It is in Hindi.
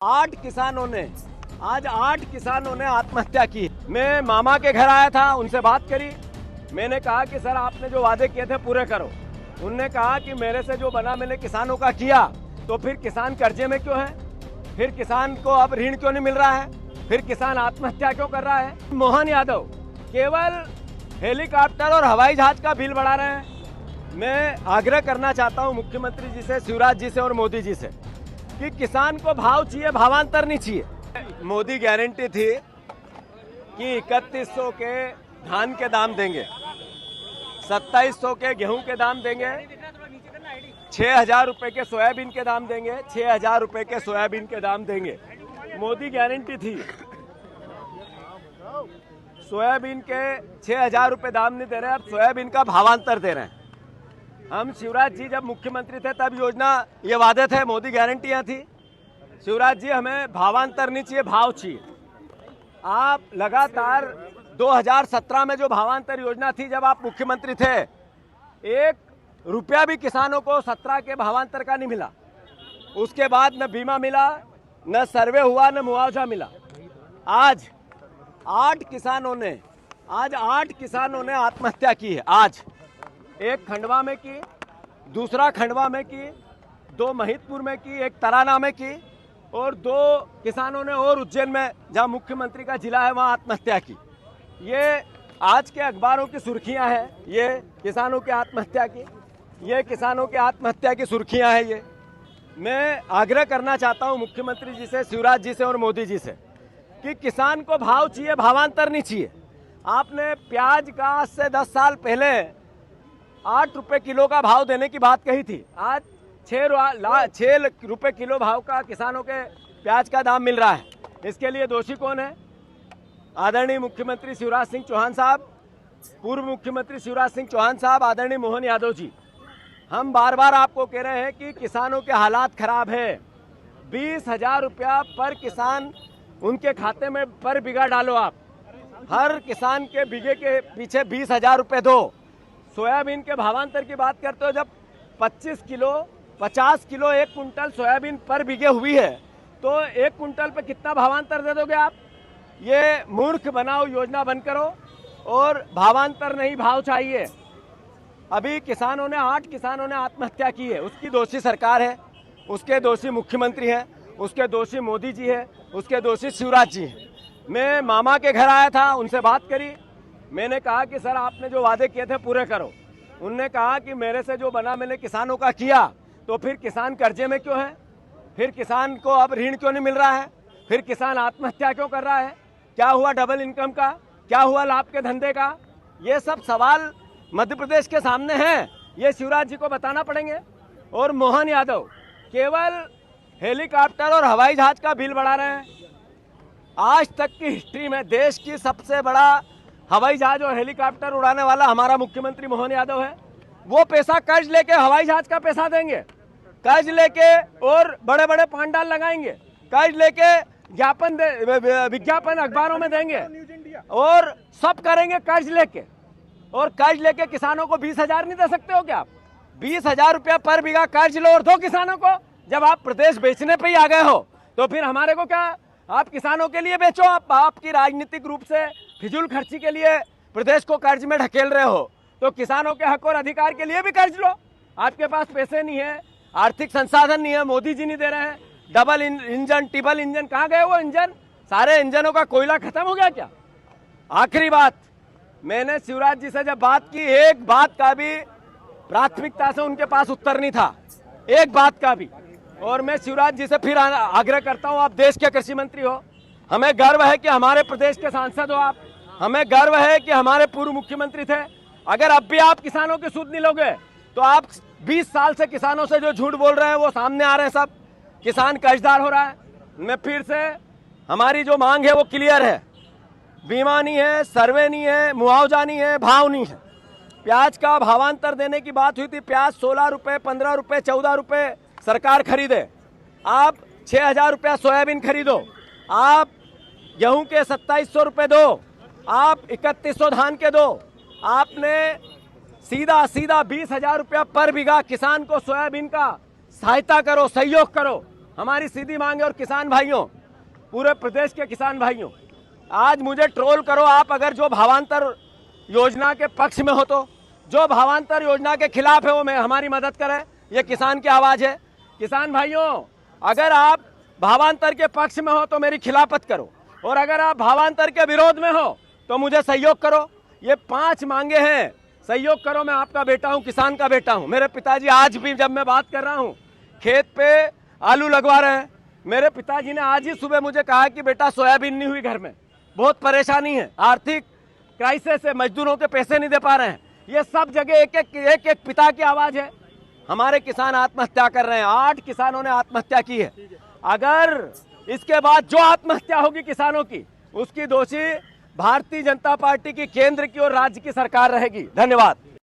8 किसानों ने आज 8 किसानों ने आत्महत्या की। मैं मामा के घर आया था, उनसे बात करी। मैंने कहा कि सर आपने जो वादे किए थे पूरे करो। उनने कहा कि मेरे से जो बना मैंने किसानों का किया, तो फिर किसान कर्जे में क्यों है, फिर किसान को अब ऋण क्यों नहीं मिल रहा है, फिर किसान आत्महत्या क्यों कर रहा है। मोहन यादव केवल हेलीकॉप्टर और हवाई जहाज का बिल बढ़ा रहे हैं। मैं आग्रह करना चाहता हूं मुख्यमंत्री जी से, शिवराज जी से और मोदी जी से कि किसान को भाव चाहिए, भावांतर नहीं चाहिए। मोदी गारंटी थी कि 3100 के धान के दाम देंगे, 2700 के गेहूं के दाम देंगे, 6000 रुपए के सोयाबीन के दाम देंगे, 6000 रुपए के सोयाबीन के दाम देंगे। मोदी गारंटी थी। सोयाबीन के 6000 रुपए दाम नहीं दे रहे, अब सोयाबीन का भावांतर दे रहे हैं। हम शिवराज जी जब मुख्यमंत्री थे तब योजना ये वादे थे, मोदी गारंटियां थी। शिवराज जी हमें भावांतर नहीं चाहिए, भाव चाहिए। आप लगातार 2017 में जो भावांतर योजना थी जब आप मुख्यमंत्री थे, 1 रुपया भी किसानों को 17 के भावांतर का नहीं मिला। उसके बाद न बीमा मिला, न सर्वे हुआ, न मुआवजा मिला। आज 8 किसानों ने आत्महत्या की है। आज एक खंडवा में की, दूसरा खंडवा में की, 2 महिदपुर में की, एक तराना में की और 2 किसानों ने और उज्जैन में जहां मुख्यमंत्री का जिला है वहां आत्महत्या की। ये आज के अखबारों की सुर्खियां हैं, ये किसानों की आत्महत्या की, ये किसानों की आत्महत्या की सुर्खियां हैं। ये मैं आग्रह करना चाहता हूं मुख्यमंत्री जी से, शिवराज जी से और मोदी जी से कि किसान को भाव चाहिए, भावांतर नहीं चाहिए। आपने प्याज का आज से 10 साल पहले 8 रुपए किलो का भाव देने की बात कही थी। आज 6 रुपए किलो भाव का किसानों के प्याज का दाम मिल रहा है। इसके लिए दोषी कौन है? आदरणीय मुख्यमंत्री शिवराज सिंह चौहान साहब, पूर्व मुख्यमंत्री शिवराज सिंह चौहान साहब, आदरणीय मोहन यादव जी। हम बार बार आपको कह रहे हैं कि किसानों के हालात खराब है। 20,000 रुपया पर किसान उनके खाते में पर बीघा डालो। आप हर किसान के बीघे के पीछे 20,000 रुपये दो। सोयाबीन के भावांतर की बात करते हो, जब 50 किलो 1 कुंटल सोयाबीन पर बीघे हुई है तो 1 कुंटल पे कितना भावांतर दे दोगे आप? ये मूर्ख बनाओ योजना बंद करो और भावांतर नहीं, भाव चाहिए। अभी 8 किसानों ने आत्महत्या की है। उसकी दोषी सरकार है, उसके दोषी मुख्यमंत्री है, उसके दोषी मोदी जी है, उसके दोषी शिवराज जी है। मैं मामा के घर आया था, उनसे बात करी। मैंने कहा कि सर आपने जो वादे किए थे पूरे करो। उनने कहा कि मेरे से जो बना मैंने किसानों का किया, तो फिर किसान कर्जे में क्यों है, फिर किसान को अब ऋण क्यों नहीं मिल रहा है, फिर किसान आत्महत्या क्यों कर रहा है, क्या हुआ डबल इनकम का, क्या हुआ लाभ के धंधे का। ये सब सवाल मध्य प्रदेश के सामने हैं, ये शिवराज जी को बताना पड़ेंगे। और मोहन यादव केवल हेलीकॉप्टर और हवाई जहाज का बिल बढ़ा रहे हैं। आज तक की हिस्ट्री में देश की सबसे बड़ा हवाई जहाज और हेलीकॉप्टर उड़ाने वाला हमारा मुख्यमंत्री मोहन यादव है। वो पैसा कर्ज लेके हवाई जहाज का पैसा देंगे, कर्ज लेके और बड़े बड़े पांडाल लगाएंगे, कर्ज लेके विज्ञापन अखबारों में देंगे और सब करेंगे कर्ज लेके। और कर्ज लेके किसानों को 20,000 नहीं दे सकते हो क्या आप? 20,000 रुपया पर बीघा कर्ज लो और दो किसानों को। जब आप प्रदेश बेचने पे ही आ गए हो तो फिर हमारे को क्या, आप किसानों के लिए बेचो। आपकी राजनीतिक रूप से फिजूल खर्ची के लिए प्रदेश को कर्ज में ढकेल रहे हो, तो किसानों के हक और अधिकार के लिए भी कर्ज लो। आपके पास पैसे नहीं है, आर्थिक संसाधन नहीं है, मोदी जी नहीं दे रहे हैं। डबल इंजन, ट्रिपल इंजन, कहाँ गए वो इंजन? सारे इंजनों का कोयला खत्म हो गया क्या? आखिरी बात, मैंने शिवराज जी से जब बात की, एक बात का भी प्राथमिकता से उनके पास उत्तर नहीं था, एक बात का भी। और मैं शिवराज जी से फिर आग्रह करता हूं, आप देश के कृषि मंत्री हो, हमें गर्व है कि हमारे प्रदेश के सांसद हो आप, हमें गर्व है कि हमारे पूर्व मुख्यमंत्री थे। अगर अब भी आप किसानों की सुध नहीं लोगे तो आप 20 साल से किसानों से जो झूठ बोल रहे हैं वो सामने आ रहे हैं। सब किसान कर्जदार हो रहा है। मैं फिर से, हमारी जो मांग है वो क्लियर है। बीमा नहीं है, सर्वे नहीं है, मुआवजा नहीं है, भाव नहीं है। प्याज का भावांतर देने की बात हुई थी। प्याज 16 रुपए, 15 रुपए, 14 रुपए सरकार खरीदे। आप 6000 रुपया सोयाबीन खरीदो, आप गेहूं के 2700 रुपए दो, आप 3100 धान के दो। आपने सीधा 20,000 रुपया पर बीघा किसान को सोयाबीन का सहायता करो, सहयोग करो। हमारी सीधी मांग है। और किसान भाइयों, पूरे प्रदेश के किसान भाइयों, आज मुझे ट्रोल करो आप, अगर जो भावांतर योजना के पक्ष में हो तो, जो भावांतर योजना के खिलाफ है वो में हमारी मदद करे। ये किसान की आवाज है। किसान भाइयों, अगर आप भावांतर के पक्ष में हो तो मेरी खिलाफत करो, और अगर आप भावांतर के विरोध में हो तो मुझे सहयोग करो। ये 5 मांगे हैं, सहयोग करो। मैं आपका बेटा हूं, किसान का बेटा हूं। मेरे पिताजी आज भी जब मैं बात कर रहा हूं, खेत पे आलू लगवा रहे हैं। मेरे पिताजी ने आज ही सुबह मुझे कहा कि बेटा सोयाबीन नहीं हुई घर में, बहुत परेशानी है, आर्थिक क्राइसिस है, मजदूरों के पैसे नहीं दे पा रहे हैं। ये सब जगह एक एक पिता की आवाज है। हमारे किसान आत्महत्या कर रहे हैं, 8 किसानों ने आत्महत्या की है। अगर इसके बाद जो आत्महत्या होगी किसानों की, उसकी दोषी भारतीय जनता पार्टी की केंद्र की और राज्य की सरकार रहेगी। धन्यवाद।